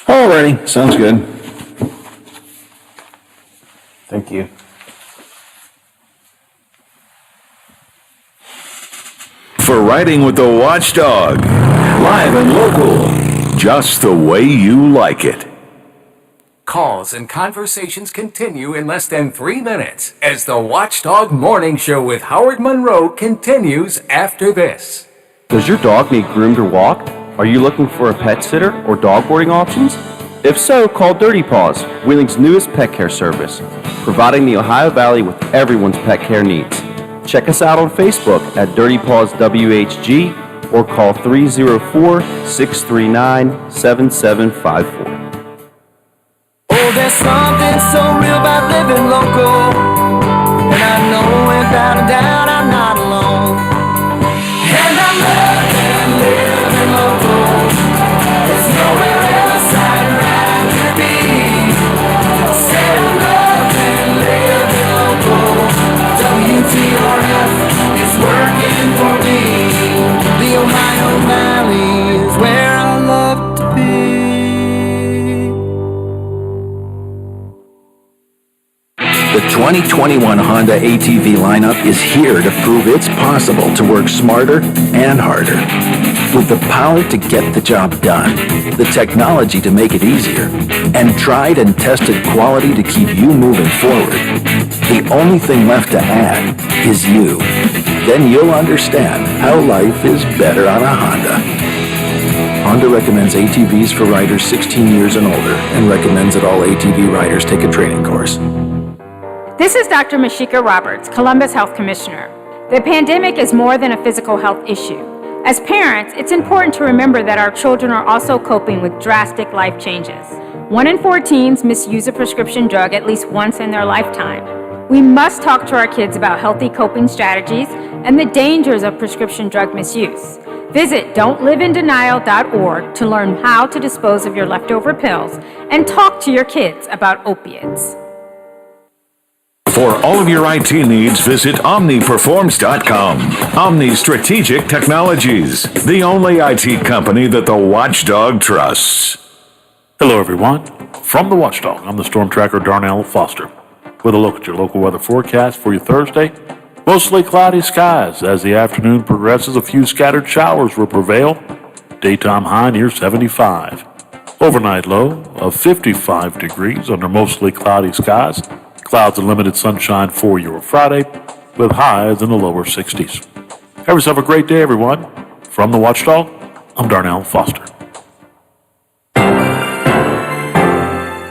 Alrighty, sounds good. Thank you. For riding with the Watchdog. Live and local. Just the way you like it. Calls and conversations continue in less than 3 minutes as the Watchdog Morning Show with Howard Monroe continues after this. Does your dog need groomed or walked? Are you looking for a pet sitter or dog boarding options? If so, call Dirty Paws, Wheeling's newest pet care service, providing the Ohio Valley with everyone's pet care needs. Check us out on Facebook at Dirty Paws WHG or call 304-639-7754. Oh, there's something so real about living local, and I know without a doubt I'm not alone. And I'm loving living local. There's nowhere else I'd rather be. Say I'm loving living local. WTRF is working for me. The Ohio Valley is where I love to be. The 2021 Honda ATV lineup is here to prove it's possible to work smarter and harder. With the power to get the job done, the technology to make it easier, and tried and tested quality to keep you moving forward, the only thing left to add is you. Then you'll understand how life is better on a Honda. Honda recommends ATVs for riders 16 years and older and recommends that all ATV riders take a training course. This is Dr. Mashika Roberts, Columbus Health Commissioner. The pandemic is more than a physical health issue. As parents, it's important to remember that our children are also coping with drastic life changes. 1 in 4 teens misuse a prescription drug at least once in their lifetime. We must talk to our kids about healthy coping strategies and the dangers of prescription drug misuse. Visit don'tliveinDenial.org to learn how to dispose of your leftover pills and talk to your kids about opiates. For all of your IT needs, visit OmniPerforms.com. Omni Strategic Technologies, the only IT company that the Watchdog trusts. Hello, everyone. From the Watchdog, I'm the Storm Tracker Darnell Foster. With a look at your local weather forecast for your Thursday. Mostly cloudy skies. As the afternoon progresses, a few scattered showers will prevail. Daytime high near 75. Overnight low of 55 degrees under mostly cloudy skies. Clouds and limited sunshine for your Friday, with highs in the lower 60s. Have yourself a great day, everyone. From the Watchdog, I'm Darnell Foster.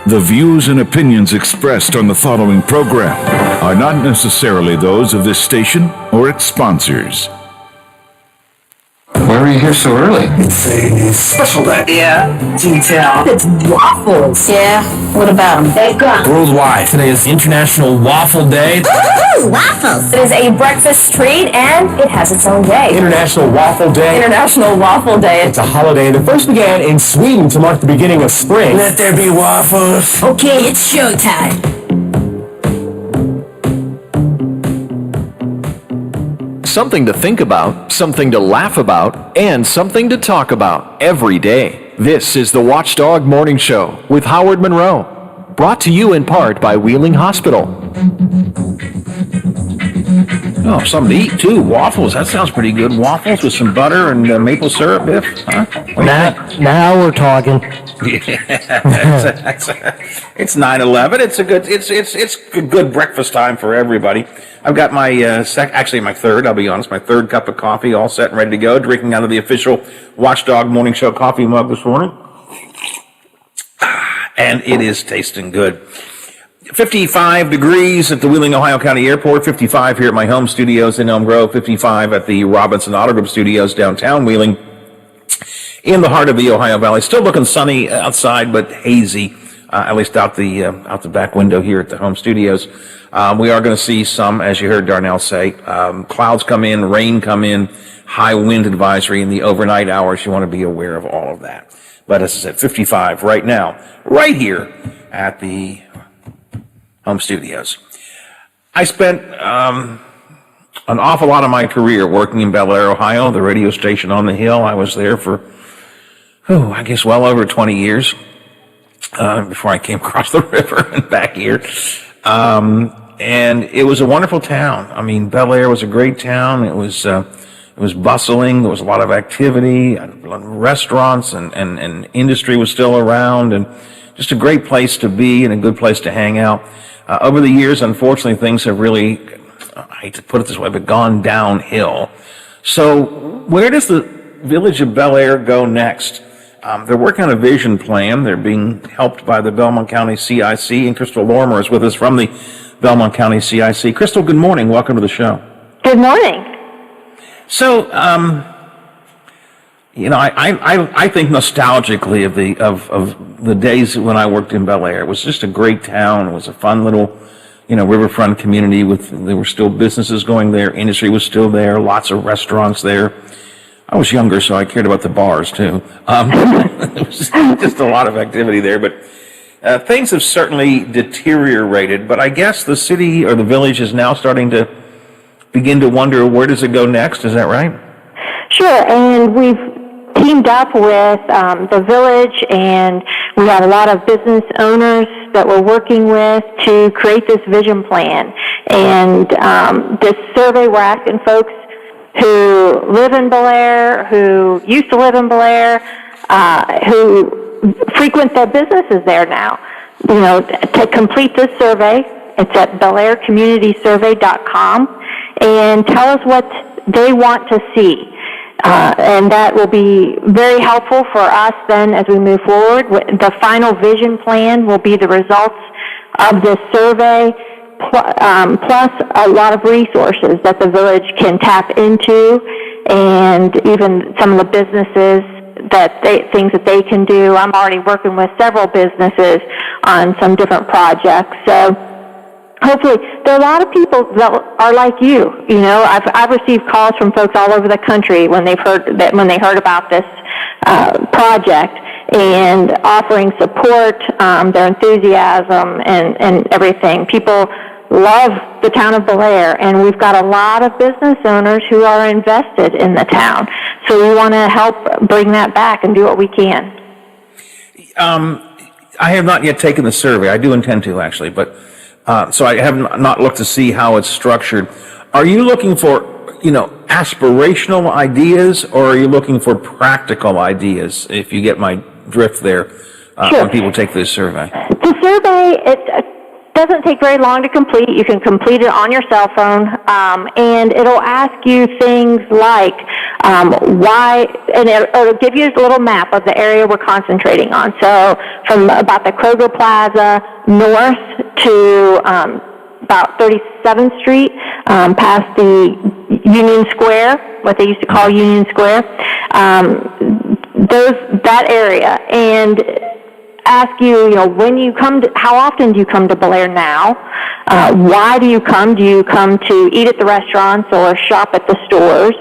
The views and opinions expressed on the following program are not necessarily those of this station or its sponsors. Why were you here so early? It's a special day. Yeah, detail. It's waffles. Yeah, what about them? They've got Worldwide. Today is International Waffle Day. woohoo, waffles. It is a breakfast treat and it has its own day. International Waffle Day. International Waffle Day. It's a holiday that first began in Sweden to mark the beginning of spring. Let there be waffles. Okay, it's showtime. Something to think about, something to laugh about, and something to talk about every day. This is the Watchdog Morning Show with Howard Monroe. Brought to you in part by Wheeling Hospital. Oh, something to eat too. Waffles. That sounds pretty good. Waffles with some butter and maple syrup, Biff. Huh? Now we're talking. It's 9/11. It's a good. It's a good breakfast time for everybody. I've got my my third. I'll be honest, my third cup of coffee, all set and ready to go. Drinking out of the official Watchdog Morning Show coffee mug this morning, and it is tasting good. 55 degrees at the Wheeling, Ohio County Airport, 55 here at my home studios in Elm Grove, 55 at the Robinson Auto Group studios downtown Wheeling, in the heart of the Ohio Valley. Still looking sunny outside, but hazy, at least out the back window here at the home studios. We are going to see some, as you heard Darnell say, clouds come in, rain come in, high wind advisory in the overnight hours. You want to be aware of all of that. But as I said, 55 right now, right here at the home studios. I spent an awful lot of my career working in Bel Air, Ohio, the radio station on the hill. I was there for, well over 20 years. before I came across the river and back here. And it was a wonderful town. I mean, Bel Air was a great town. It was bustling. There was a lot of activity, restaurants and industry was still around, and just a great place to be and a good place to hang out. Over the years, unfortunately, things have really, I hate to put it this way, but gone downhill. So where does the Village of Bel Air go next? They're working on a vision plan. They're being helped by the Belmont County CIC, and Crystal Lorimer is with us from the Belmont County CIC. Crystal, good morning. Welcome to the show. Good morning. So, I think nostalgically of the days when I worked in Bel Air. It was just a great town. It was a fun little, riverfront community there were still businesses going there. Industry was still there. Lots of restaurants there. I was younger, so I cared about the bars too. It was just a lot of activity there, but things have certainly deteriorated. But I guess the city or the village is now starting to begin to wonder, where does it go next? Is that right? Sure, and we've teamed up with the village, and we have a lot of business owners that we're working with to create this vision plan. And this survey, we're asking folks who live in Bel Air, who used to live in Bel Air, who frequent their businesses there now, to complete this survey. It's at belaircommunitysurvey.com, and tell us what they want to see. And that will be very helpful for us then as we move forward. The final vision plan will be the results of this survey, plus a lot of resources that the village can tap into, and even some of the businesses things that they can do. I'm already working with several businesses on some different projects. So hopefully, there are a lot of people that are like you. I've received calls from folks all over the country when they heard about this project, and offering support, their enthusiasm and everything. People love the town of Bel Air, and we've got a lot of business owners who are invested in the town. So we want to help bring that back and do what we can. I have not yet taken the survey. I do intend to, actually, but so I have not looked to see how it's structured. Are you looking for, aspirational ideas, or are you looking for practical ideas, if you get my drift there, Sure. when people take this survey? The survey, it doesn't take very long to complete. You can complete it on your cell phone, and it'll ask you things like why, and it'll give you a little map of the area we're concentrating on. So from about the Kroger Plaza north to about 37th Street, past the Union Square, what they used to call Union Square, that area, and ask you, when you come to, how often do you come to Bel Air now? Why do you come? Do you come to eat at the restaurants or shop at the stores?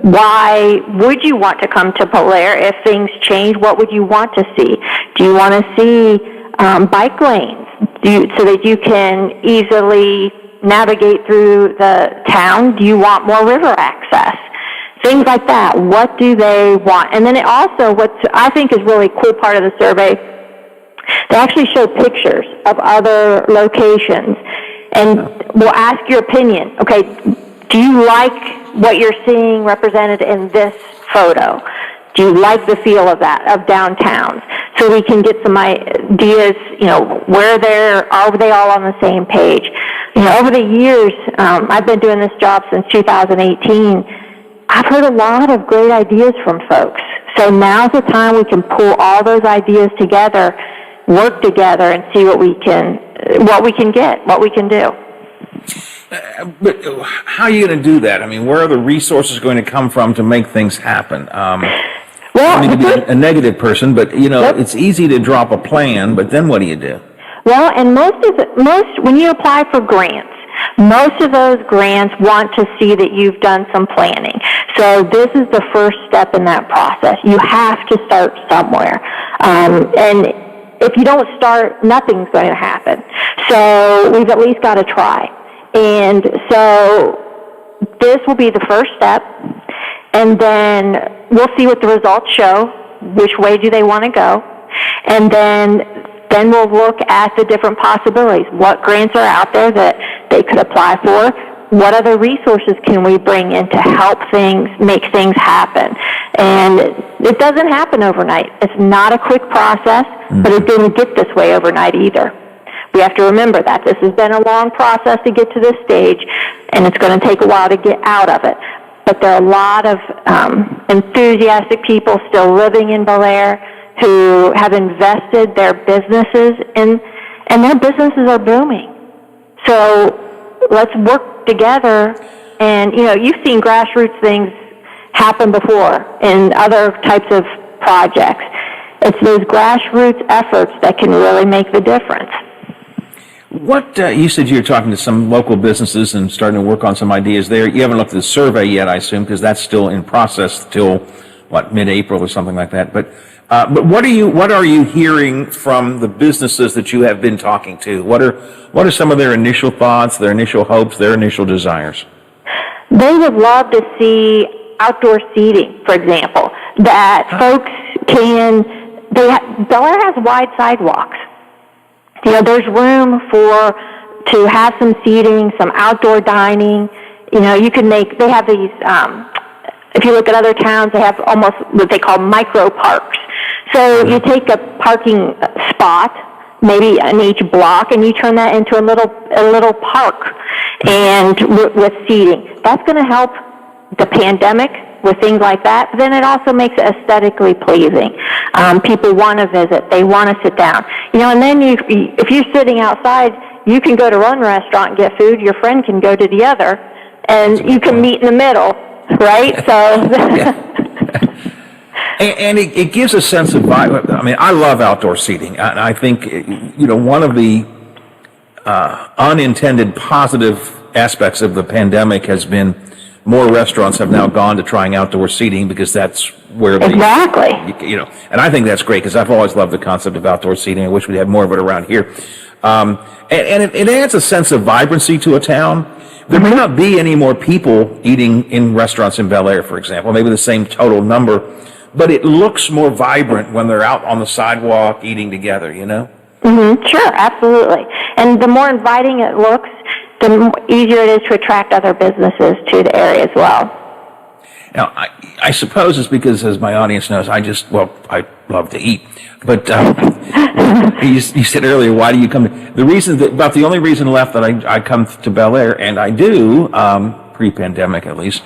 Why would you want to come to Bel Air if things change? What would you want to see? Do you want to see bike lanes so that you can easily navigate through the town? Do you want more river access? Things like that. What do they want? And then it also, what I think is really cool part of the survey, they actually show pictures of other locations, and we'll ask your opinion. Okay, do you like what you're seeing represented in this photo? Do you like the feel of that, of downtown? So we can get some ideas, are they all on the same page? Over the years, I've been doing this job since 2018, I've heard a lot of great ideas from folks. So now's the time we can pull all those ideas together, work together, and see what we can do. But how are you going to do that? I mean, where are the resources going to come from to make things happen? I mean, to be a negative person, but it's easy to drop a plan, but then what do you do? Well, and most when you apply for grants, most of those grants want to see that you've done some planning. So this is the first step in that process. You have to start somewhere. And if you don't start, nothing's going to happen. So we've at least got to try. And so this will be the first step. And then we'll see what the results show. Which way do they want to go? And then we'll look at the different possibilities. What grants are out there that they could apply for? What other resources can we bring in to help make things happen? And it doesn't happen overnight. It's not a quick process, but it didn't get this way overnight either. We have to remember that. This has been a long process to get to this stage, and it's going to take a while to get out of it. But there are a lot of enthusiastic people still living in Bel Air who have invested their businesses and their businesses are booming. So let's work together. And, you've seen grassroots things happen before in other types of projects. It's those grassroots efforts that can really make the difference. What, you said you were talking to some local businesses and starting to work on some ideas there. You haven't looked at the survey yet, I assume, because that's still in process till, mid-April or something like that. But what are you hearing from the businesses that you have been talking to? What are some of their initial thoughts, their initial hopes, their initial desires? They would love to see outdoor seating, for example, that folks Bel Air has wide sidewalks. There's room to have some seating, some outdoor dining. They have these, if you look at other towns, they have almost what they call micro parks. So you take a parking spot, maybe in each block, and you turn that into a little park, and with seating. That's going to help the pandemic with things like that. But then it also makes it aesthetically pleasing. People want to visit. They want to sit down. And then if you're sitting outside, you can go to one restaurant and get food. Your friend can go to the other, and you can meet in the middle, right? So. And it gives a sense of vibe. I mean, I love outdoor seating. I think, one of the unintended positive aspects of the pandemic has been more restaurants have now gone to trying outdoor seating because that's where they... Exactly. And I think that's great because I've always loved the concept of outdoor seating. I wish we'd have more of it around here. And it adds a sense of vibrancy to a town. There may not be any more people eating in restaurants in Bel Air, for example, maybe the same total number, but it looks more vibrant when they're out on the sidewalk eating together, Sure, absolutely. And the more inviting it looks, the easier it is to attract other businesses to the area as well. Now, I suppose it's because, as my audience knows, I love to eat. But you said earlier, why do you come? About the only reason left that I come to Bel Air, and I do, pre-pandemic at least,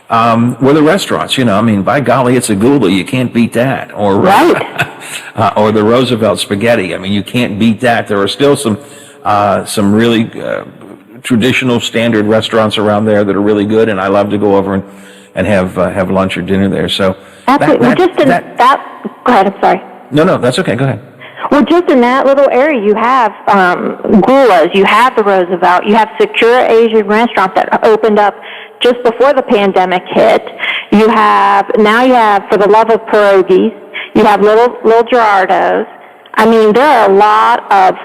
were the restaurants. By golly, it's a Gouda. You can't beat that. Or right. Or the Roosevelt spaghetti. You can't beat that. There are still some really traditional standard restaurants around there that are really good, and I love to go over and have lunch or dinner there. So absolutely. Go ahead. I'm sorry. No, that's okay. Go ahead. Well, just in that little area, you have Gula's, you have the Roosevelt, you have Secure Asian restaurant that opened up just before the pandemic hit. You have For the Love of Pierogies. You have Little Gerardo's. There are a lot of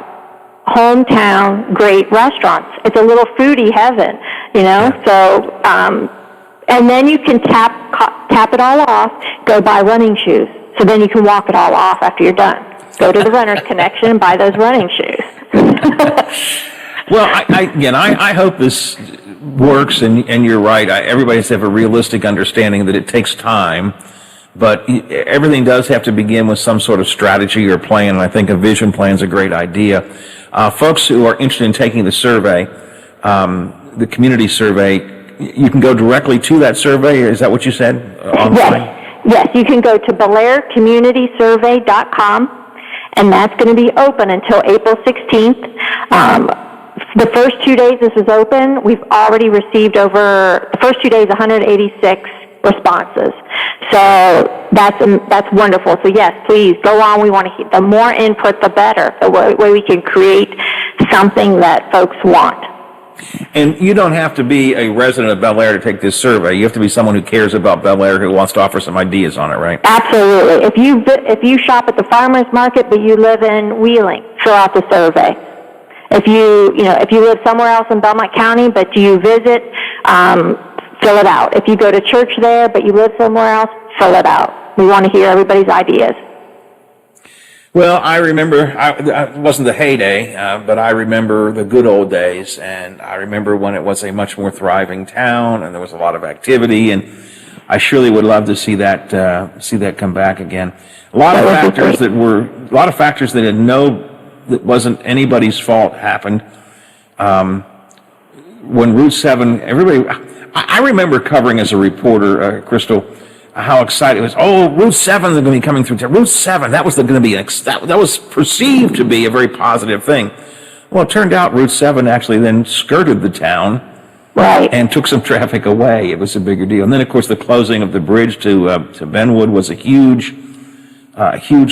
hometown great restaurants. It's a little foodie heaven, So, and then you can tap it all off, go buy running shoes. So then you can walk it all off after you're done. Go to the Runner's Connection and buy those running shoes. Well, I hope this works, and you're right. Everybody has to have a realistic understanding that it takes time, but everything does have to begin with some sort of strategy or plan, and I think a vision plan is a great idea. Folks who are interested in taking the survey, the community survey, you can go directly to that survey. Is that what you said? Online? Yes, you can go to BelAirCommunitySurvey.com, and that's going to be open until April 16th. The first 2 days this is open, we've already received the first 2 days, 186 responses. So that's wonderful. So yes, please go on. We want to the more input, the better. The way we can create something that folks want. And you don't have to be a resident of Bel Air to take this survey. You have to be someone who cares about Bel Air, who wants to offer some ideas on it, right? Absolutely. If you shop at the farmers market but you live in Wheeling, fill out the survey. If you live somewhere else in Belmont County but you visit, fill it out. If you go to church there but you live somewhere else, fill it out. We want to hear everybody's ideas. Well, I remember, it wasn't the heyday, but I remember the good old days, and I remember when it was a much more thriving town, and there was a lot of activity, and I surely would love to see that come back again. A lot of factors that that wasn't anybody's fault happened. When Route 7, I remember covering as a reporter, Crystal, how excited it was. Oh, Route 7 is going to be coming through. Route 7, that was going to be, that was perceived to be a very positive thing. Well, it turned out Route 7 actually then skirted the town. Right. And took some traffic away. It was a bigger deal. And then, of course, the closing of the bridge to Benwood was a huge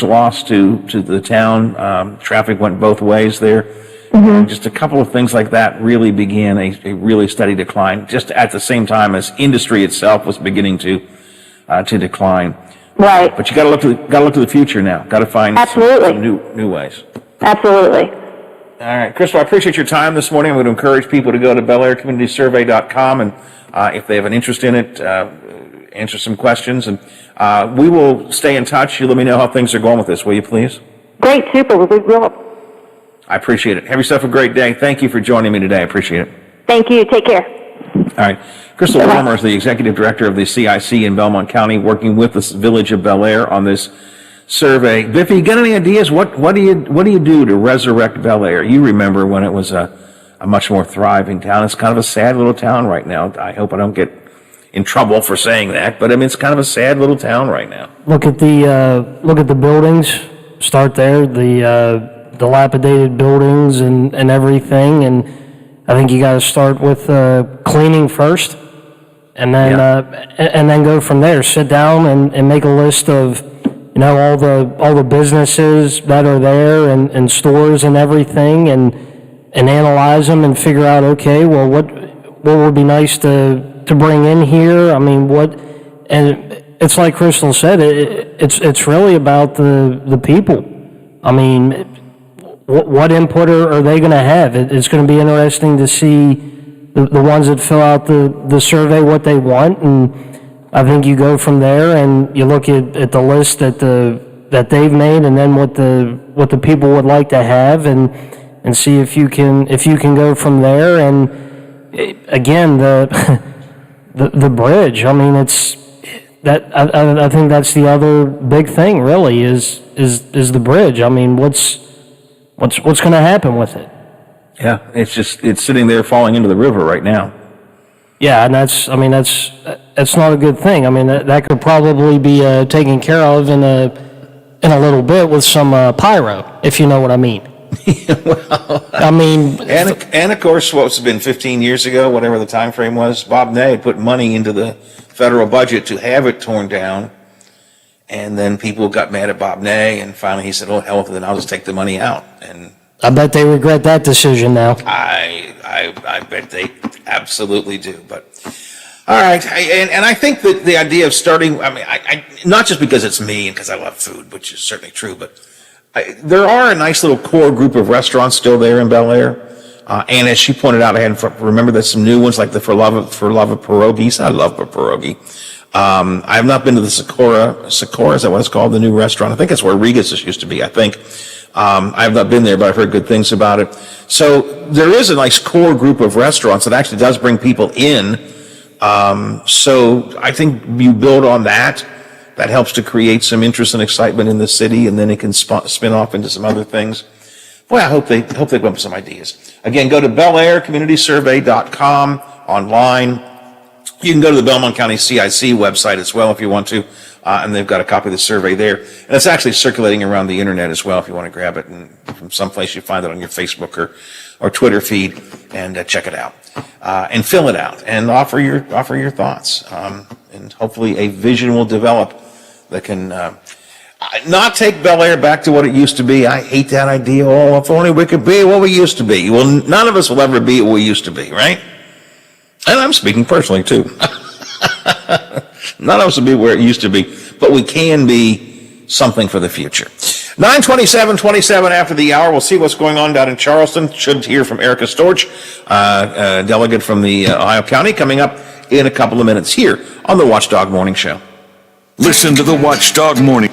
loss to the town. Traffic went both ways there. Mm-hmm. Just a couple of things like that really began a really steady decline, just at the same time as industry itself was beginning to decline. Right. But you got to look to the future now. Got to find some new ways. Absolutely. All right, Crystal, I appreciate your time this morning. I'm going to encourage people to go to BelAirCommunitySurvey.com, and if they have an interest in it, answer some questions, and we will stay in touch. You let me know how things are going with this, will you please? Great, super. We will. I appreciate it. Have yourself a great day. Thank you for joining me today. I appreciate it. Thank you. Take care. All right. Crystal Palmer is the Executive Director of the CIC in Belmont County, working with the Village of Bel Air on this survey. Biffy, you got any ideas? What do you do to resurrect Bel Air? You remember when it was a much more thriving town. It's kind of a sad little town right now. I hope I don't get in trouble for saying that, but I mean it's kind of a sad little town right now. Look at the buildings. Start there. The dilapidated buildings and everything, and I think you got to start with cleaning first, and then go from there. Sit down and make a list of all the businesses that are there and stores and everything, and analyze them and figure out, okay, well, what would be nice to bring in here? I mean, and it's like Crystal said, it's really about the people. I mean, what input are they going to have? It's going to be interesting to see the ones that fill out the survey, what they want, and I think you go from there and you look at the list that they've made, and then what the people would like to have, and see if you can go from there. And again, the bridge. I mean, it's that I think that's the other big thing. Really, is the bridge. I mean, what's going to happen with it? Yeah, it's sitting there falling into the river right now. Yeah, and that's not a good thing. I mean, that could probably be taken care of in a little bit with some pyro, if you know what I mean. Well, I mean, and of course, what's been 15 years ago, whatever the time frame was, Bob Ney had put money into the federal budget to have it torn down, and then people got mad at Bob Ney, and finally he said, "Oh, hell with it, then I'll just take the money out." And I bet they regret that decision now. I bet they absolutely do. But all right, and I think that the idea of starting, I mean, I not just because it's me and because I love food, which is certainly true, but there are a nice little core group of restaurants still there in Bel Air. And as she pointed out, I had remember there's some new ones like the For Love of Pierogies. I love a pierogi. I have not been to the Sakura, is that what it's called? The new restaurant. I think it's where Regus used to be, I think. I have not been there, but I've heard good things about it. So there is a nice core group of restaurants that actually does bring people in. So I think you build on that. That helps to create some interest and excitement in the city, and then it can spin off into some other things. Boy, I hope they come up with some ideas. Again, go to BelAirCommunitySurvey.com online. You can go to the Belmont County CIC website as well if you want to, and they've got a copy of the survey there. And it's actually circulating around the internet as well if you want to grab it, and from someplace you find it on your Facebook or Twitter feed, and check it out. And fill it out and offer your thoughts. And hopefully a vision will develop that can not take Bel Air back to what it used to be. I hate that idea. Oh, if only we could be what we used to be. Well, none of us will ever be what we used to be, right? And I'm speaking personally, too. None of us will be where it used to be, but we can be something for the future. 9:27 after the hour. We'll see what's going on down in Charleston. Should hear from Erica Storch, delegate from the Ohio County, coming up in a couple of minutes here on the Watchdog Morning Show. Listen to the Watchdog Morning.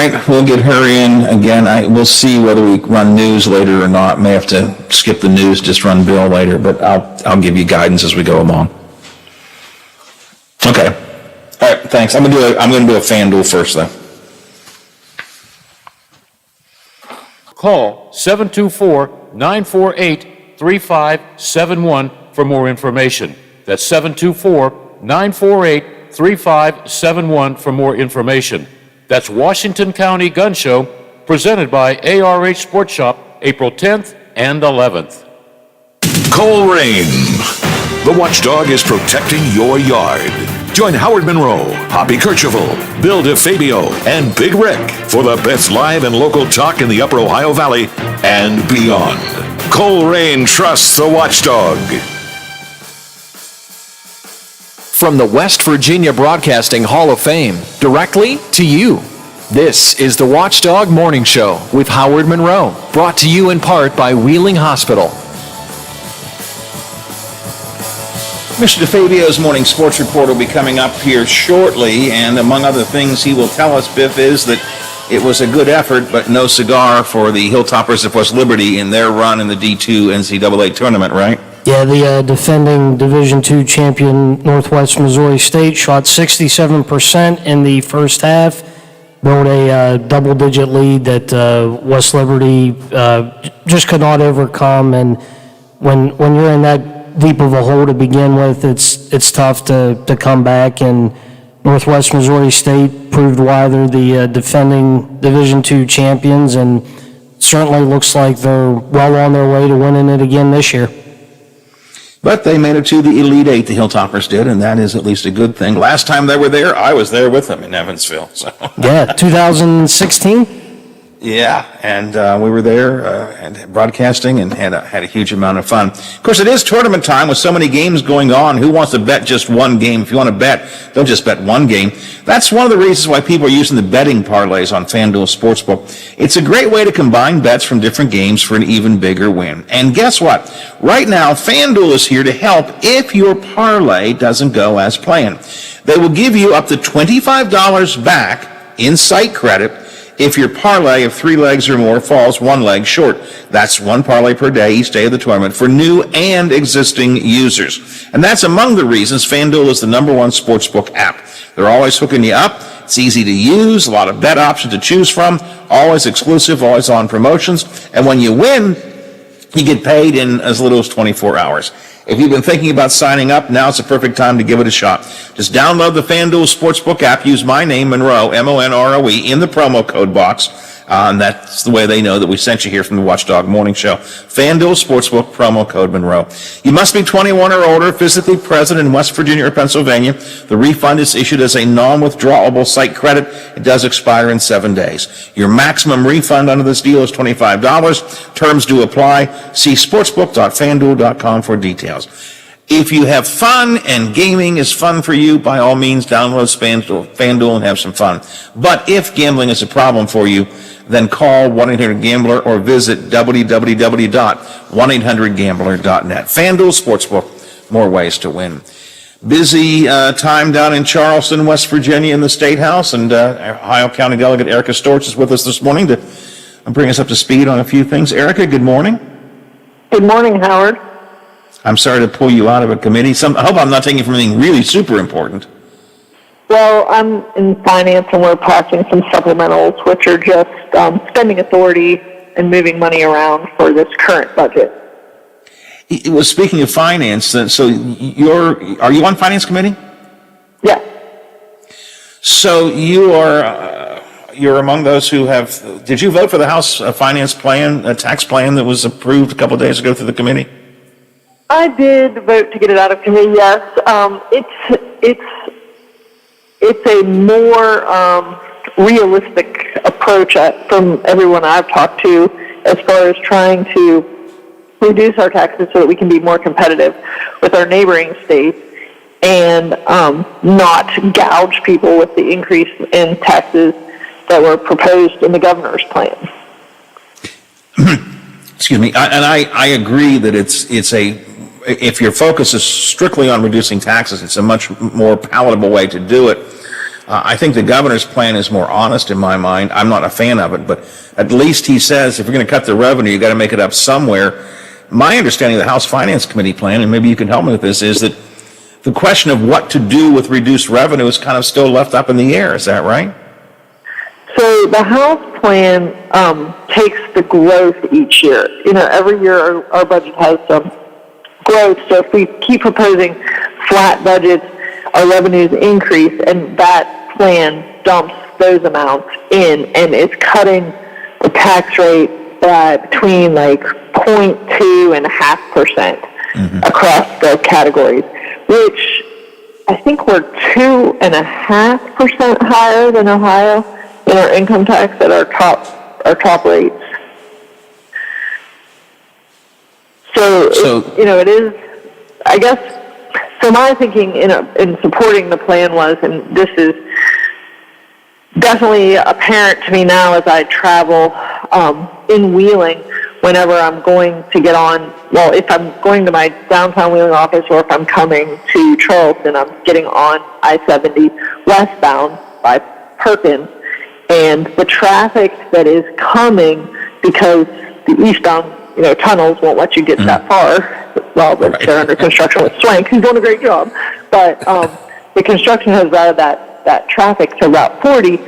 right, we'll get her in again. We'll see whether we run news later or not. May have to skip the news, just run Bill later, but I'll give you guidance as we go along. Okay. All right, thanks. I'm gonna do a FanDuel first though. Call 724-948-3571 for more information. That's 724-948-3571 for more information. That's Washington County Gun Show, presented by ARH Sports Shop, April 10th and 11th. Cole Rain. The Watchdog is protecting your yard. Join Howard Monroe, Hoppy Kercheval, Bill DeFabio, and Big Rick for the best live and local talk in the Upper Ohio Valley and beyond. Cole Rain trusts the Watchdog. From the West Virginia Broadcasting Hall of Fame, directly to you. This is the Watchdog Morning Show with Howard Monroe, brought to you in part by Wheeling Hospital. Mr. DeFabio's morning sports report will be coming up here shortly, and among other things he will tell us, Biff, is that it was a good effort, but no cigar for the Hilltoppers of West Liberty in their run in the D2 NCAA tournament, right? Yeah, the defending Division II champion Northwest Missouri State shot 67% in the first half, built a double-digit lead that West Liberty just could not overcome. And when you're in that deep of a hole to begin with, it's tough to come back. And Northwest Missouri State proved why they're the defending Division II champions, and certainly looks like they're well on their way to winning it again this year. But they made it to the Elite Eight, the Hilltoppers did, and that is at least a good thing. Last time they were there, I was there with them in Evansville. So. Yeah, 2016? Yeah, and we were there and broadcasting and had a huge amount of fun. Of course, it is tournament time with so many games going on. Who wants to bet just one game? If you want to bet, don't just bet one game. That's one of the reasons why people are using the betting parlays on FanDuel Sportsbook. It's a great way to combine bets from different games for an even bigger win. And guess what? Right now, FanDuel is here to help if your parlay doesn't go as planned. They will give you up to $25 back in site credit if your parlay of 3 legs or more falls 1 leg short. That's 1 parlay per day each day of the tournament for new and existing users. And that's among the reasons FanDuel is the #1 sportsbook app. They're always hooking you up. It's easy to use, a lot of bet options to choose from, always exclusive, always on promotions. And when you win, you get paid in as little as 24 hours. If you've been thinking about signing up, now's the perfect time to give it a shot. Just download the FanDuel Sportsbook app, use my name, Monroe, M-O-N-R-O-E, in the promo code box, and that's the way they know that we sent you here from the Watchdog Morning Show. FanDuel Sportsbook, promo code Monroe. You must be 21 or older, physically present in West Virginia or Pennsylvania. The refund is issued as a non-withdrawable site credit. It does expire in 7 days. Your maximum refund under this deal is $25. Terms do apply. See sportsbook.fanduel.com for details. If you have fun and gaming is fun for you, by all means, download FanDuel and have some fun. But if gambling is a problem for you, then call 1-800-GAMBLER or visit www.1800gambler.net. FanDuel Sportsbook, more ways to win. Busy time down in Charleston, West Virginia in the State House, and Ohio County Delegate Erica Storch is with us this morning to bring us up to speed on a few things. Erica, good morning. Good morning, Howard. I'm sorry to pull you out of a committee. I hope I'm not taking you from anything really super important. Well, I'm in finance, and we're passing some supplementals, which are just spending authority and moving money around for this current budget. Well, speaking of finance, so are you on finance committee? Yeah. So you're among those who have. Did you vote for the House finance plan, tax plan that was approved a couple of days ago through the committee? I did vote to get it out of committee. Yes. It's a more realistic approach from everyone I've talked to as far as trying to reduce our taxes so that we can be more competitive with our neighboring states and not gouge people with the increase in taxes that were proposed in the governor's plan. Excuse me. And I agree that if your focus is strictly on reducing taxes, it's a much more palatable way to do it. I think the governor's plan is more honest in my mind. I'm not a fan of it, but at least he says if you're going to cut the revenue, you got to make it up somewhere. My understanding of the House Finance Committee plan, and maybe you can help me with this, is that the question of what to do with reduced revenue is kind of still left up in the air. Is that right? So the House plan takes the growth each year. Every year our budget has some growth. So if we keep proposing flat budgets, our revenues increase, and that plan dumps those amounts in, and it's cutting the tax rate by between 0.2 and 0.5% across the categories, which I think we're 2.5% higher than Ohio in our income tax at our top rates. So it is, I guess. So my thinking in supporting the plan was, and this is definitely apparent to me now as I travel in Wheeling, whenever I'm going to get on, well, if I'm going to my downtown Wheeling office or if I'm coming to Charleston, I'm getting on I-70 westbound by Perkins, and the traffic that is coming because the eastbound tunnels won't let you get that far. Well, they're under construction with Swank, who's doing a great job. But the construction has routed that traffic to Route 40.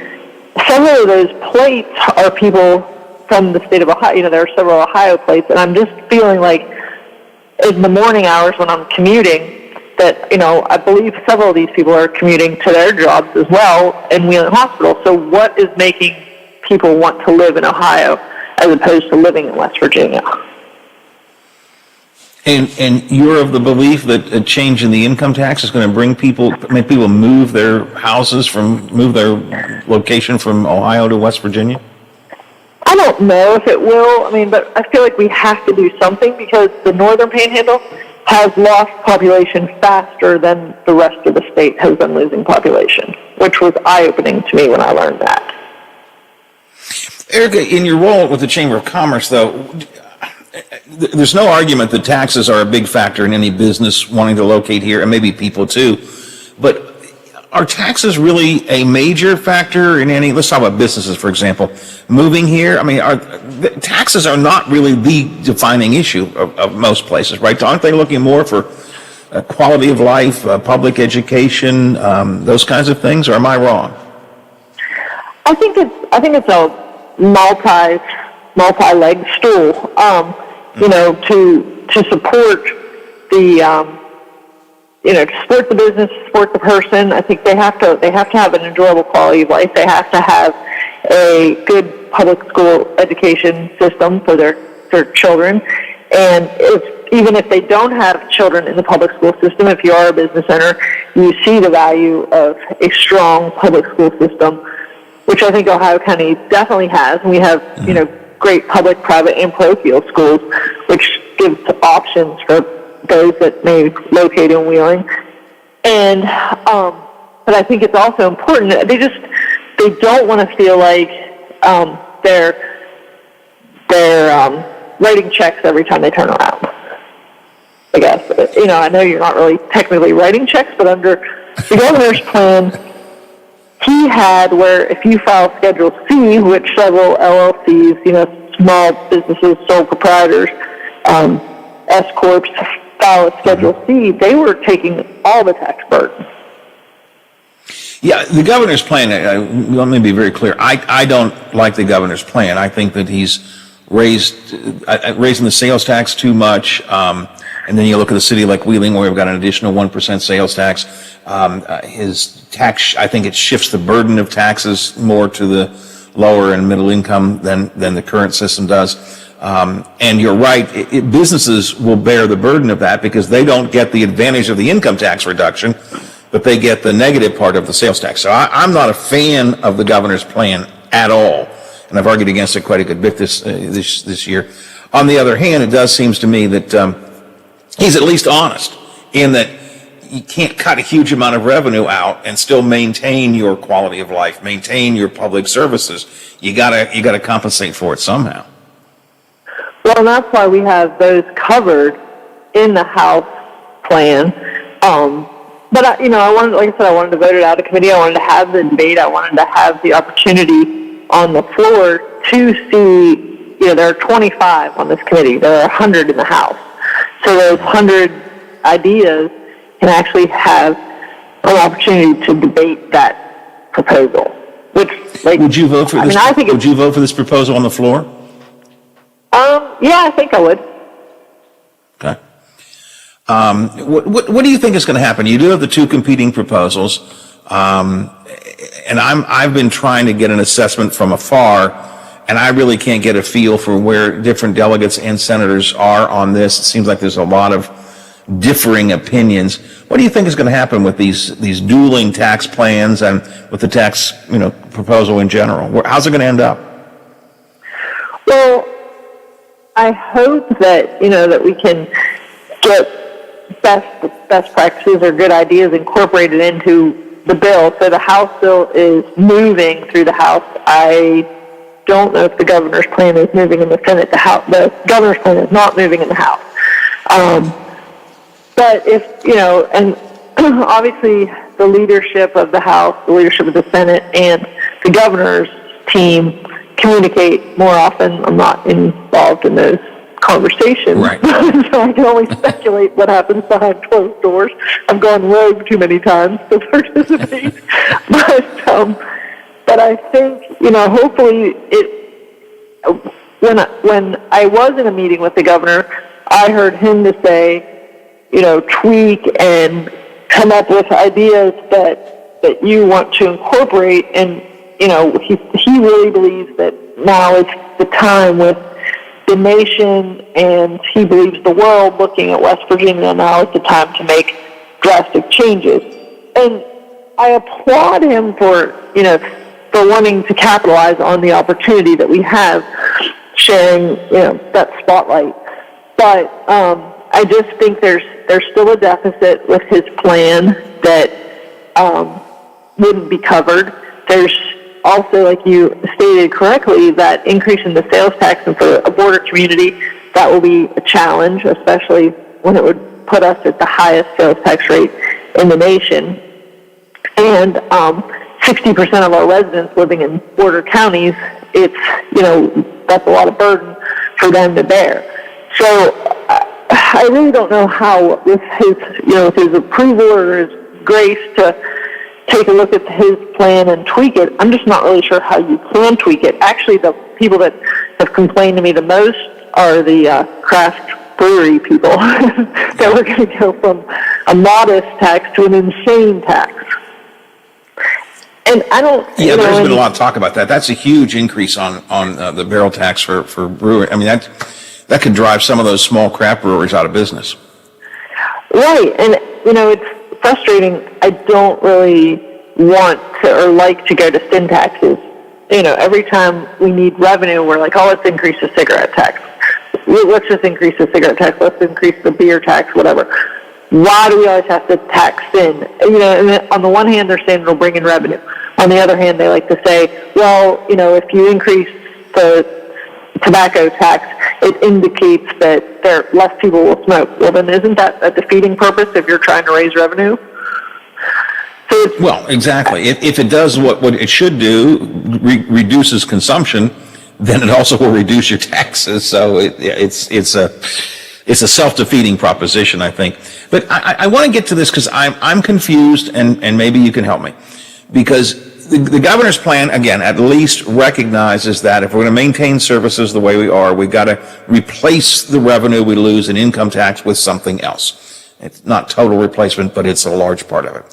Several of those plates are people from the state of Ohio. There are several Ohio plates, and I'm just feeling like in the morning hours when I'm commuting that, I believe several of these people are commuting to their jobs as well in Wheeling Hospital. So what is making people want to live in Ohio as opposed to living in West Virginia? And you're of the belief that a change in the income tax is going to make people move their location from Ohio to West Virginia? I don't know if it will. But I feel like we have to do something because the Northern Panhandle has lost population faster than the rest of the state has been losing population, which was eye-opening to me when I learned that. Erica, in your role with the Chamber of Commerce, though, there's no argument that taxes are a big factor in any business wanting to locate here, and maybe people too. But are taxes really a major factor in any, let's talk about businesses, for example, moving here? Taxes are not really the defining issue of most places, right? Aren't they looking more for quality of life, public education, those kinds of things, or am I wrong? I think it's a multi-legged stool. To support the to support the business, support the person. I think they have to have an enjoyable quality of life. They have to have a good public school education system for their children. And even if they don't have children in the public school system, if you are a business owner, you see the value of a strong public school system, which I think Ohio County definitely has. And we have, great public, private, and parochial schools, which gives options for those that may locate in Wheeling. And, but I think it's also important. They don't want to feel like they're writing checks every time they turn around. I guess, I know you're not really technically writing checks, but under the governor's plan, he had where if you file Schedule C, which several LLCs, small businesses, sole proprietors, S-corps file a Schedule C, they were taking all the tax burden. Yeah, the governor's plan, let me be very clear. I don't like the governor's plan. I think that he's raising the sales tax too much. And then you look at a city like Wheeling where we've got an additional 1% sales tax. His tax, I think it shifts the burden of taxes more to the lower and middle income than the current system does. And you're right, businesses will bear the burden of that because they don't get the advantage of the income tax reduction, but they get the negative part of the sales tax. So I'm not a fan of the governor's plan at all. And I've argued against it quite a good bit this year. On the other hand, it does seem to me that he's at least honest in that you can't cut a huge amount of revenue out and still maintain your quality of life, maintain your public services. You gotta compensate for it somehow. Well, and that's why we have those covered in the House plan. But I wanted, like I said, I wanted to vote it out of committee. I wanted to have the debate. I wanted to have the opportunity on the floor to see. There are 25 on this committee. There are 100 in the House. So those 100 ideas can actually have an opportunity to debate that proposal. Which, would you vote for this? Would you vote for this proposal on the floor? Yeah, I think I would. Okay. What do you think is going to happen? You do have the two competing proposals, and I've been trying to get an assessment from afar, and I really can't get a feel for where different delegates and senators are on this. It seems like there's a lot of differing opinions. What do you think is going to happen with these dueling tax plans and with the tax proposal in general? How's it going to end up? Well, I hope that that we can get best practices or good ideas incorporated into the bill. So the House bill is moving through the House. I don't know if the governor's plan is moving in the Senate. The governor's plan is not moving in the House. But if and obviously the leadership of the House, the leadership of the Senate, and the governor's team communicate more often. I'm not involved in those conversations, right. So I can only speculate what happens behind closed doors. I've gone rogue too many times to participate, but I think hopefully when I was in a meeting with the governor, I heard him to say, tweak and come up with ideas that you want to incorporate, and he really believes that now is the time with the nation, and he believes the world looking at West Virginia, now is the time to make drastic changes. And I applaud him for wanting to capitalize on the opportunity that we have sharing, that spotlight. But I just think there's still a deficit with his plan that wouldn't be covered. There's also, like you stated correctly, that increase in the sales tax, and for a border community, that will be a challenge, especially when it would put us at the highest sales tax rate in the nation. And 60% of our residents living in border counties, that's a lot of burden for them to bear. So I really don't know how, with his approval or his grace to take a look at his plan and tweak it, I'm just not really sure how you can tweak it. Actually, the people that have complained to me the most are the craft brewery people that we're going to go from a modest tax to an insane tax. And I don't. Yeah, there's been a lot of talk about that. That's a huge increase on the barrel tax for brewery. I mean, that could drive some of those small craft breweries out of business. Right, and it's frustrating. I don't really want to or like to go to sin taxes. Every time we need revenue, we're like, oh, let's increase the cigarette tax. Let's just increase the cigarette tax. Let's increase the beer tax, whatever. Why do we always have to tax sin? And on the one hand, they're saying it'll bring in revenue. On the other hand, they like to say, well, if you increase the tobacco tax, it indicates that less people will smoke. Well, then isn't that a defeating purpose if you're trying to raise revenue? Well, exactly. If it does what it should do, reduces consumption, then it also will reduce your taxes. So it's a self-defeating proposition, I think. But I want to get to this because I'm confused, and maybe you can help me. Because the governor's plan, again, at least recognizes that if we're going to maintain services the way we are, we've got to replace the revenue we lose in income tax with something else. It's not total replacement, but it's a large part of it.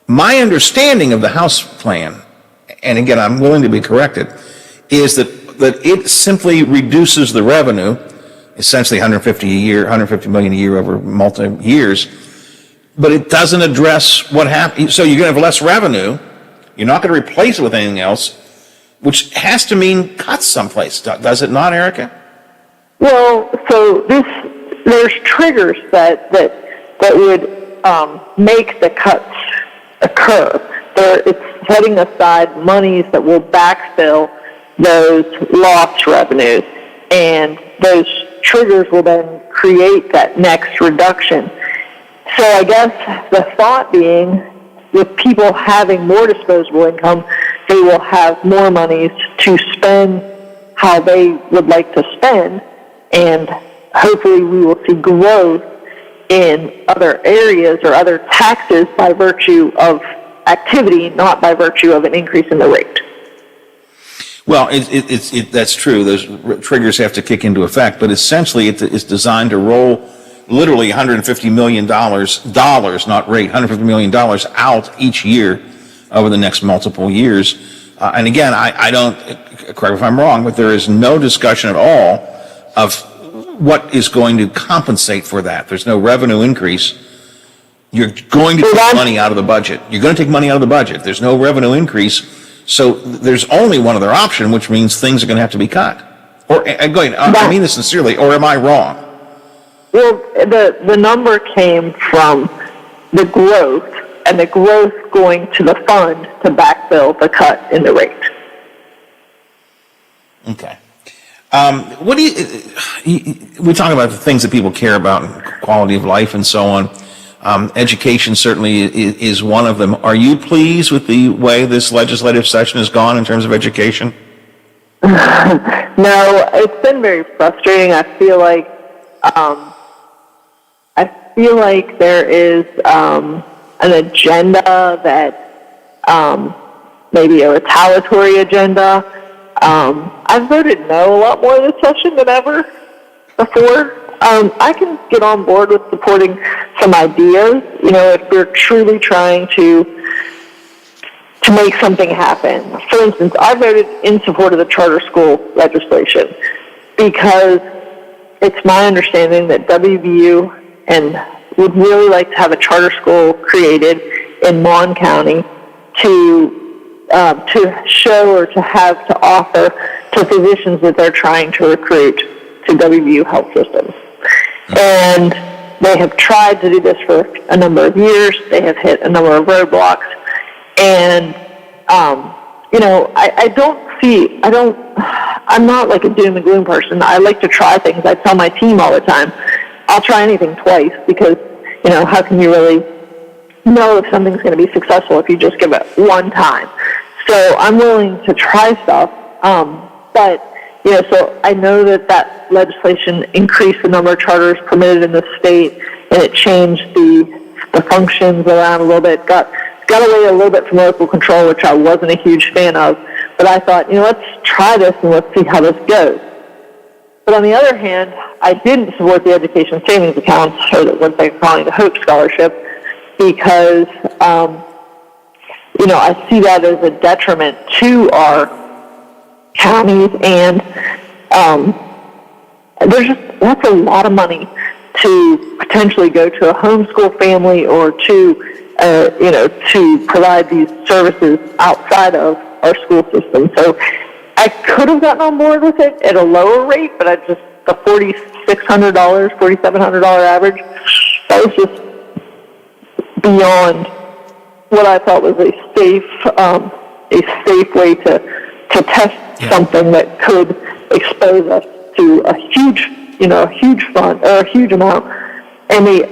My understanding of the House plan, and again, I'm willing to be corrected, is that it simply reduces the revenue, essentially $150 million a year over multi years, but it doesn't address what happens. So you're going to have less revenue. You're not going to replace it with anything else, which has to mean cuts someplace, does it not, Erica? Well, so there's triggers that would make the cuts occur. It's setting aside monies that will backfill those lost revenues, and those triggers will then create that next reduction. So I guess the thought being, with people having more disposable income, they will have more monies to spend how they would like to spend, and hopefully we will see growth in other areas or other taxes by virtue of activity, not by virtue of an increase in the rate. Well, that's true. Those triggers have to kick into effect, but essentially it's designed to roll literally $150 million, not rate, $150 million out each year over the next multiple years. And again, I don't, correct me if I'm wrong, but there is no discussion at all of what is going to compensate for that. There's no revenue increase. You're going to take money out of the budget. You're going to take money out of the budget. There's no revenue increase. So there's only one other option, which means things are going to have to be cut. Or, I mean this sincerely, or am I wrong? Well, the number came from the growth, and the growth going to the fund to backfill the cut in the rate. Okay. What do we talk about the things that people care about, and quality of life and so on. Education certainly is one of them. Are you pleased with the way this legislative session has gone in terms of education? No, it's been very frustrating. I feel like there is an agenda that maybe a retaliatory agenda. I've voted no a lot more this session than ever before. I can get on board with supporting some ideas, if we're truly trying to make something happen. For instance, I voted in support of the charter school legislation because it's my understanding that WVU would really like to have a charter school created in Mon County to show or to have to offer to physicians that they're trying to recruit to WVU health systems. And they have tried to do this for a number of years. They have hit a number of roadblocks. And, I'm not like a doom and gloom person. I like to try things. I tell my team all the time, I'll try anything twice because, how can you really know if something's going to be successful if you just give it one time? So I'm willing to try stuff. But so I know that legislation increased the number of charters permitted in the state, and it changed the functions around a little bit. Got away a little bit from local control, which I wasn't a huge fan of. But I thought, let's try this and let's see how this goes. But on the other hand, I didn't support the education savings accounts, or what they're calling the Hope Scholarship, because I see that as a detriment to our counties, and that's a lot of money to potentially go to a homeschool family or to provide these services outside of our school system. So I could have gotten on board with it at a lower rate, but the $4,600, $4,700 average, that was just beyond what I thought was a safe way to test something that could expose us to a huge fund or a huge amount. And the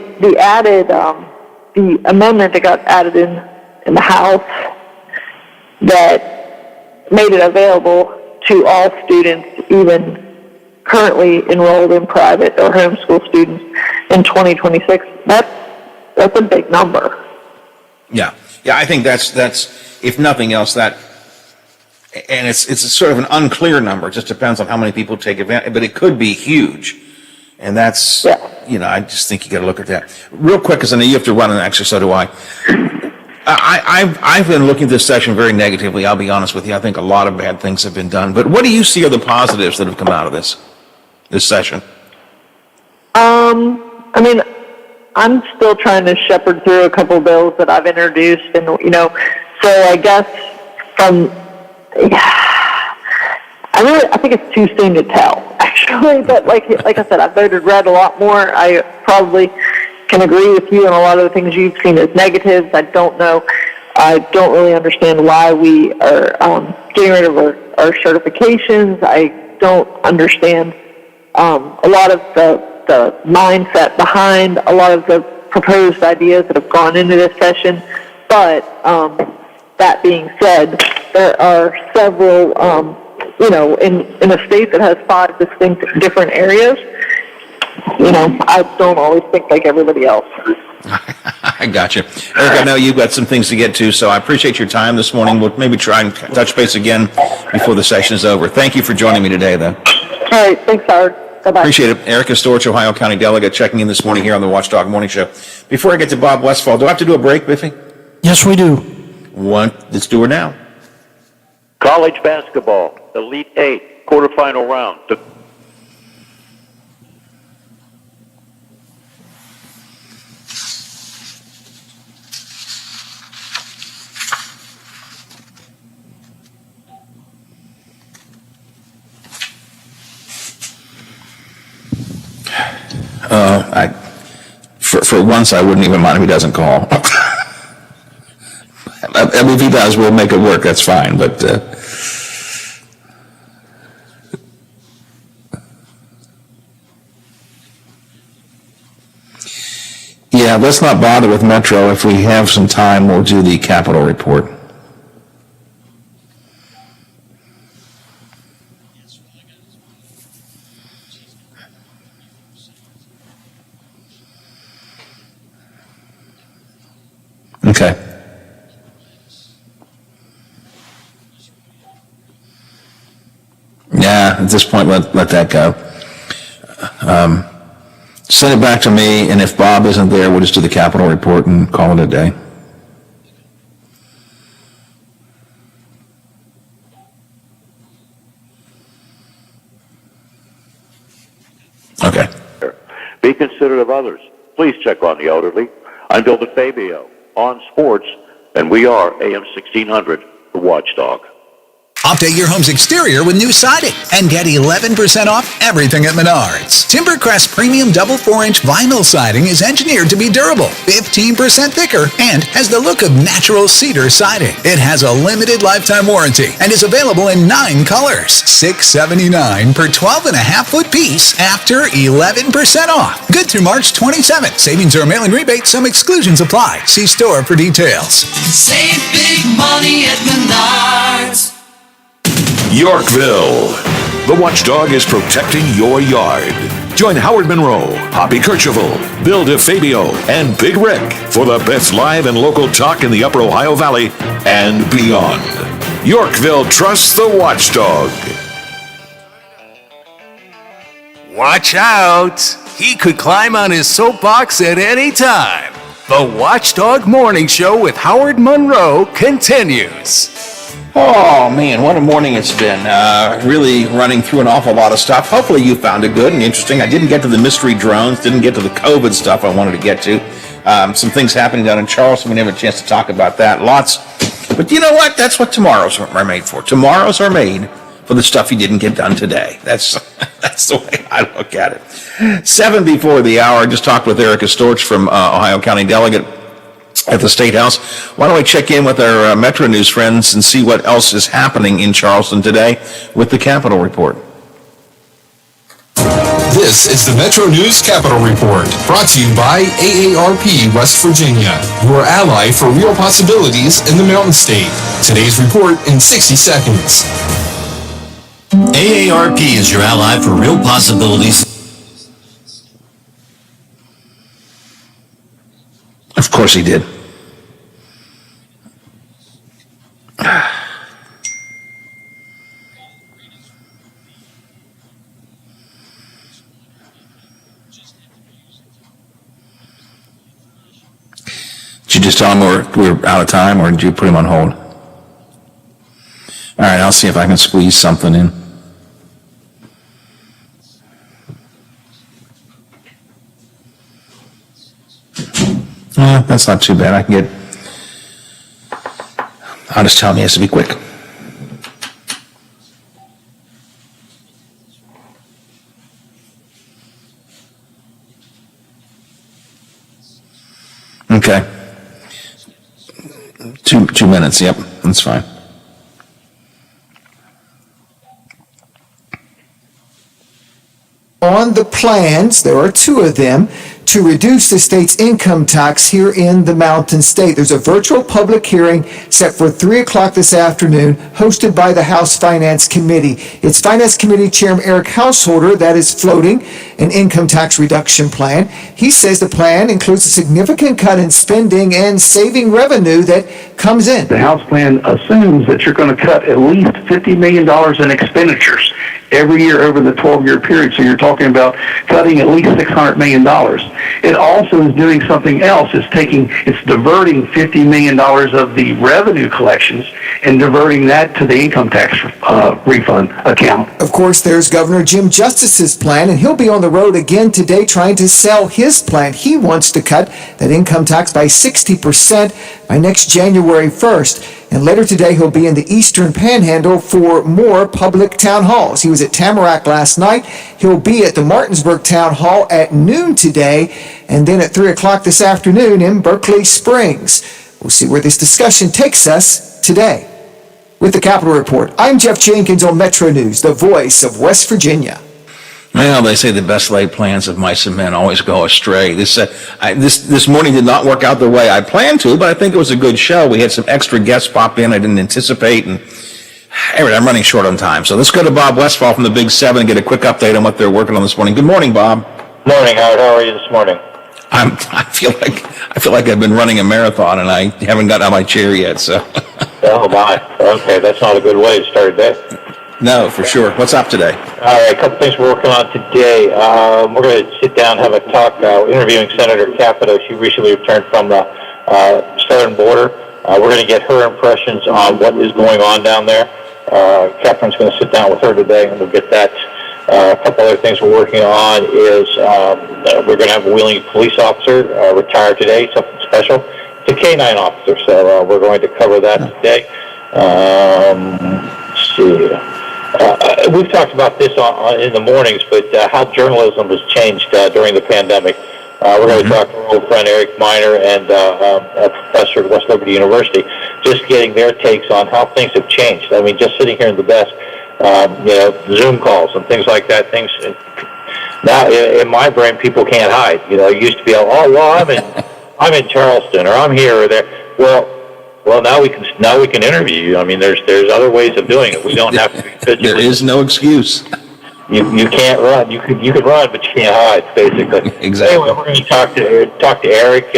amendment that got added in the House that made it available to all students, even currently enrolled in private or homeschool students in 2026. That's a big number. Yeah, I think that's if nothing else, and it's sort of an unclear number. It just depends on how many people take advantage, but it could be huge. And that's, I just think you got to look at that. Real quick, because I know you have to run an exercise, so do I. I've been looking at this session very negatively, I'll be honest with you. I think a lot of bad things have been done. But what do you see are the positives that have come out of this session? I'm still trying to shepherd through a couple bills that I've introduced, and so I guess I think it's too soon to tell, actually. But like I said, I've voted red a lot more. I probably can agree with you on a lot of the things you've seen as negatives. I don't know. I don't really understand why we are getting rid of our certifications. I don't understand a lot of the mindset behind a lot of the proposed ideas that have gone into this session. But that being said, there are several, in a state that has 5 distinct different areas, I don't always think like everybody else. I gotcha. Eric, I know you've got some things to get to, so I appreciate your time this morning. We'll maybe try and touch base again before the session is over. Thank you for joining me today, though. All right. Thanks, Howard. Bye-bye. Appreciate it. Erica Storch, Ohio County Delegate, checking in this morning here on the Watchdog Morning Show. Before I get to Bob Westfall, do I have to do a break, Biffy? Yes, we do. Let's do it now. College basketball, Elite 8, quarterfinal round. For once, I wouldn't even mind if he doesn't call. I mean, if he does, we'll make it work. That's fine. But yeah, let's not bother with Metro. If we have some time, we'll do the Capitol report. Okay. Yeah, at this point, let that go. Send it back to me, and if Bob isn't there, we'll just do the Capitol report and call it a day. Okay. Be considerate of others. Please check on the elderly. I'm Bill DeFabio on sports, and we are AM 1600, the Watchdog. Update your home's exterior with new siding and get 11% off everything at Menards. Timbercrest Premium Double 4-inch Vinyl Siding is engineered to be durable, 15% thicker, and has the look of natural cedar siding. It has a limited lifetime warranty and is available in 9 colors. $679 per 12.5-foot piece after 11% off. Good through March 27th. Savings or mail-in rebate. Some exclusions apply. See store for details. Save big money at Menards. Yorkville. The Watchdog is protecting your yard. Join Howard Monroe, Hoppy Kercheval, Bill DeFabio, and Big Rick for the best live and local talk in the Upper Ohio Valley and beyond. Yorkville trusts the Watchdog. Watch out! He could climb on his soapbox at any time. The Watchdog Morning Show with Howard Monroe continues. Oh, man, what a morning it's been. Really running through an awful lot of stuff. Hopefully you found it good and interesting. I didn't get to the mystery drones, didn't get to the COVID stuff I wanted to get to. Some things happening down in Charleston. We didn't have a chance to talk about that. Lots. But you know what? That's what tomorrows are made for. Tomorrows are made for the stuff you didn't get done today. That's the way I look at it. 7 before the hour. I just talked with Erica Storch from Ohio County Delegate at the State House. Why don't we check in with our Metro News friends and see what else is happening in Charleston today with the Capitol Report. This is the Metro News Capitol Report, brought to you by AARP West Virginia, your ally for real possibilities in the Mountain State. Today's report in 60 seconds. AARP is your ally for real possibilities. Of course he did. Did you just tell him we're out of time, or did you put him on hold? All right, I'll see if I can squeeze something in. That's not too bad. I can get... I'll just tell him he has to be quick. Okay. 2 minutes, yep, that's fine. On the plans, there are 2 of them, to reduce the state's income tax here in the Mountain State. There's a virtual public hearing set for 3 o'clock this afternoon, hosted by the House Finance Committee. It's Finance Committee Chairman Eric Householder that is floating an income tax reduction plan. He says the plan includes a significant cut in spending and saving revenue that comes in. The House plan assumes that you're going to cut at least $50 million in expenditures every year over the 12-year period. So you're talking about cutting at least $600 million. It also is doing something else. It's diverting $50 million of the revenue collections and diverting that to the income tax refund account. Of course, there's Governor Jim Justice's plan, and he'll be on the road again today trying to sell his plan. He wants to cut that income tax by 60% by next January 1st. And later today, he'll be in the Eastern Panhandle for more public town halls. He was at Tamarack last night. He'll be at the Martinsburg Town Hall at noon today, and then at 3 o'clock this afternoon in Berkeley Springs. We'll see where this discussion takes us today. With the Capitol Report, I'm Jeff Jenkins on Metro News, the voice of West Virginia. Well, they say the best laid plans of mice and men always go astray. This morning did not work out the way I planned to, but I think it was a good show. We had some extra guests pop in I didn't anticipate, and anyway, I'm running short on time. So let's go to Bob Westfall from the Big 7 and get a quick update on what they're working on this morning. Good morning, Bob. Morning, Howard. How are you this morning? I feel like I've been running a marathon and I haven't gotten out of my chair yet. So. Oh my. Okay, that's not a good way to start a day. No, for sure. What's up today? All right, a couple things we're working on today. We're going to sit down and have a talk interviewing Senator Capito. She recently returned from the southern border. We're going to get her impressions on what is going on down there. Catherine's going to sit down with her today, and we'll get that. A couple other things we're working on is we're going to have a Wheeling police officer retire today, something special. It's a K-9 officer, so we're going to cover that today. Let's see. We've talked about this in the mornings, but how journalism has changed during the pandemic. We're going to talk to our old friend Eric Miner and a professor at West Liberty University, just getting their takes on how things have changed. I mean, just sitting here in the desk, Zoom calls and things like that. Things now in my brain, people can't hide. It used to be, I'm in Charleston or I'm here or there. Well, now we can interview you. I mean, there's other ways of doing it. We don't have to be physically. There is no excuse. You can't run. You could run, but you can't hide, basically. Exactly. Anyway, we're going to talk to Eric.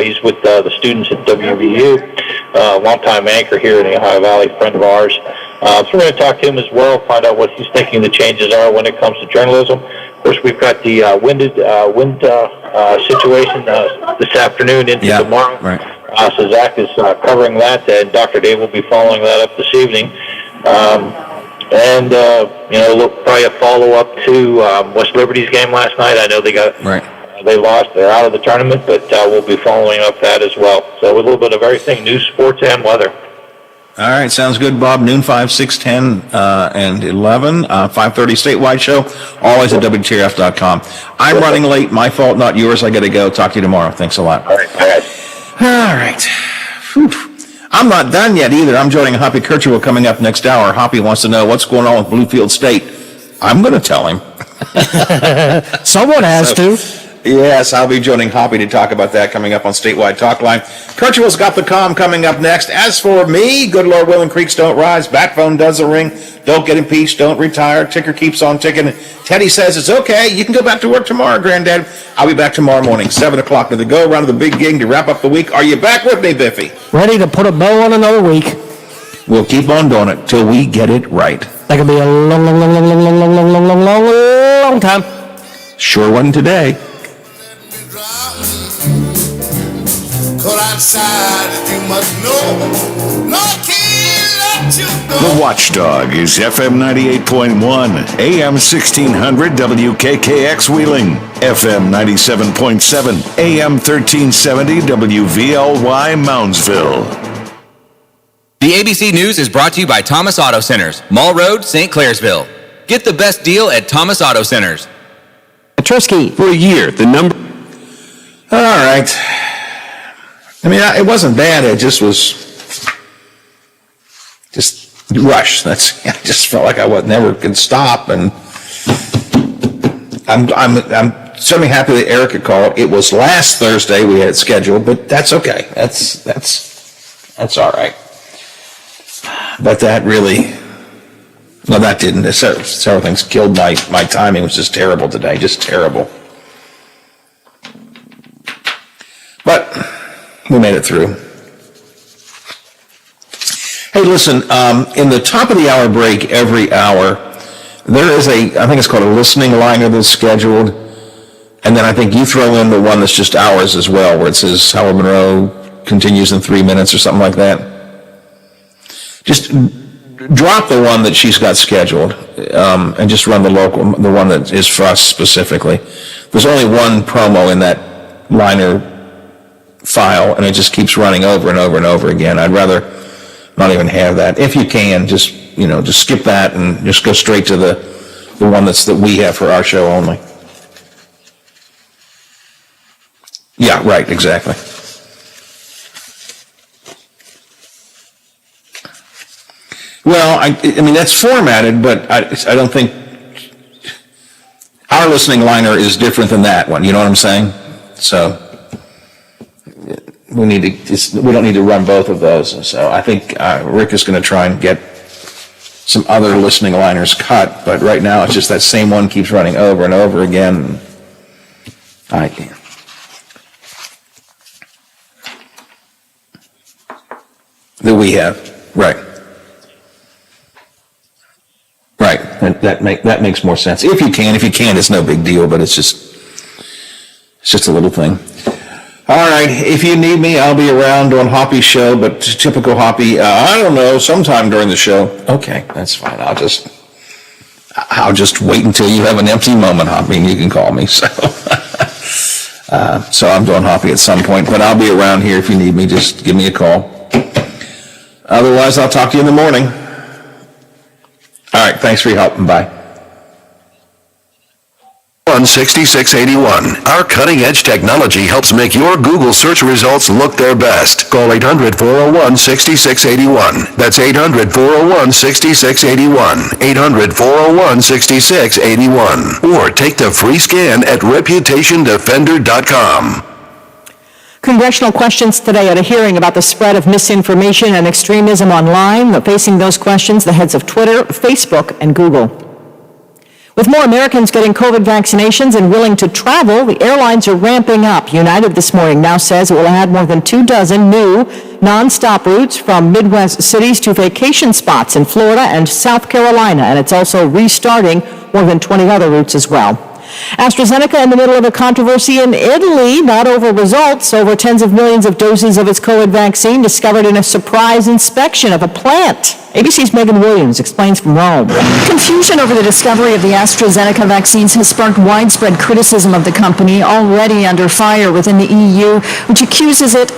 He's with the students at WVU, longtime anchor here in the Ohio Valley, friend of ours. So we're going to talk to him as well, find out what he's thinking the changes are when it comes to journalism. Of course, we've got the wind situation this afternoon into tomorrow. Right. So Zach is covering that, and Dr. Dave will be following that up this evening. Look, probably a follow-up to West Liberty's game last night. I know they lost. They're out of the tournament, but we'll be following up that as well. So a little bit of everything, news, sports, and weather. All right, sounds good, Bob. Noon, 5, 6, 10, and 11. 5:30 statewide show, always at WTRF.com. I'm running late. My fault, not yours. I got to go. Talk to you tomorrow. Thanks a lot. All right. All right. Whew. I'm not done yet either. I'm joining Hoppy Kirchhoff coming up next hour. Hoppy wants to know what's going on with Bluefield State. I'm going to tell him. Someone has to. Yes, I'll be joining Hoppy to talk about that coming up on Statewide Talk Line. Kirchhoff's got the calm coming up next. As for me, good Lord willing, creeks don't rise. Backbone doesn't ring. Don't get impeached. Don't retire. Ticker keeps on ticking. Teddy says it's okay. You can go back to work tomorrow, Granddad. I'll be back tomorrow morning, 7 o'clock to the go around to the big gig to wrap up the week. Are you back with me, Biffy? Ready to put a bow on another week. We'll keep on doing it till we get it right. That could be a long time. Sure wasn't today. The Watchdog is FM 98.1, AM 1600 WKKX Wheeling, FM 97.7, AM 1370 WVLY Moundsville. The ABC News is brought to you by Thomas Auto Centers, Mall Road, St. Clairsville. Get the best deal at Thomas Auto Centers. Petruski. For a year, the number... All right. I mean, it wasn't bad. It just was rush. I just felt like I never could stop, and I'm certainly happy that Erica called. It was last Thursday we had it scheduled, but that's okay. That's all right. But that really, no, that didn't. Several things killed my timing. It was just terrible today, just terrible. But we made it through. Hey, listen, in the top of the hour break every hour, there is I think it's called a listening liner that's scheduled. And then I think you throw in the one that's just ours as well, where it says Howard Monroe continues in 3 minutes or something like that. Just drop the one that she's got scheduled, and just run the one that is for us specifically. There's only one promo in that liner file, and it just keeps running over and over and over again. I'd rather not even have that. If you can, just skip that and just go straight to the one that we have for our show only. Yeah, right, exactly. Well, I mean, that's formatted, but I don't think our listening liner is different than that one. You know what I'm saying? So we don't need to run both of those. So I think Rick is going to try and get some other listening liners cut, but right now it's just that same one keeps running over and over again. I can't. That we have, right. Right, that makes more sense. If you can, it's no big deal, but it's just a little thing. All right, if you need me, I'll be around doing Hoppy show, but typical Hoppy, I don't know, sometime during the show. Okay, that's fine. I'll just wait until you have an empty moment, Hoppy, and you can call me. So, so I'm doing Hoppy at some point, but I'll be around here if you need me. Just give me a call. Otherwise, I'll talk to you in the morning. All right, thanks for your help, and bye. 16681. Our cutting-edge technology helps make your Google search results look their best. Call 800-401-6681. That's 800-401-6681. 800-401-6681. Or take the free scan at reputationdefender.com. Congressional questions today at a hearing about the spread of misinformation and extremism online. Facing those questions, the heads of Twitter, Facebook, and Google. With more Americans getting COVID vaccinations and willing to travel, the airlines are ramping up. United this morning now says it will add more than 24 new nonstop routes from Midwest cities to vacation spots in Florida and South Carolina, and it's also restarting more than 20 other routes as well. AstraZeneca in the middle of a controversy in Italy, not over results, over tens of millions of doses of its COVID vaccine discovered in a surprise inspection of a plant. ABC's Megan Williams explains from Rome. Confusion over the discovery of the AstraZeneca vaccines has sparked widespread criticism of the company, already under fire within the EU, which accuses it of